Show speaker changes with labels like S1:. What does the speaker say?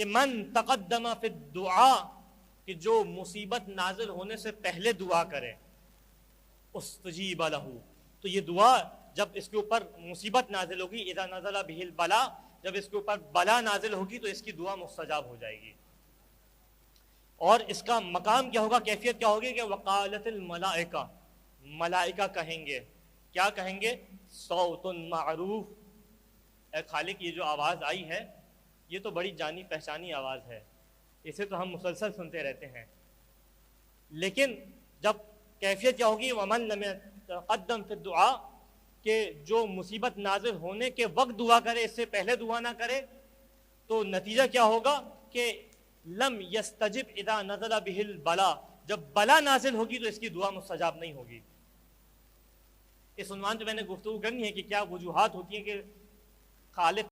S1: کہ من تقدم فی الدعاء، کہ جو مصیبت نازل ہونے سے پہلے دعا کرے، استجیب لہ، تو یہ دعا جب اس کے اوپر مصیبت نازل ہوگی، اذا نزل بہ البلاء، جب اس کے اوپر بلا نازل ہوگی تو اس کی دعا مستجاب ہو جائے گی۔ اور اس کا مقام کیا ہوگا، کیفیت کیا ہوگی کہ وقالت الملائکہ، ملائکہ کہیں گے، کیا کہیں گے؟ صوت معروف، اے خالق یہ جو آواز آئی ہے یہ تو بڑی جانی پہچانی آواز ہے، اسے تو ہم مسلسل سنتے رہتے ہیں، لیکن جب کیفیت کیا ہوگی ومن لم يتقدم فی الدعاء، کہ جو مصیبت نازل ہونے کے وقت دعا کرے، اس سے پہلے دعا نہ کرے، تو نتیجہ کیا ہوگا کہ لم یستجب اذا نزل بہ البلاء، جب بلا نازل ہوگی تو اس کی دعا مستجاب نہیں ہوگی۔ اس عنوان پہ میں نے گفتگو کرنی ہے کہ کیا وجوہات ہوتی ہیں کہ خالق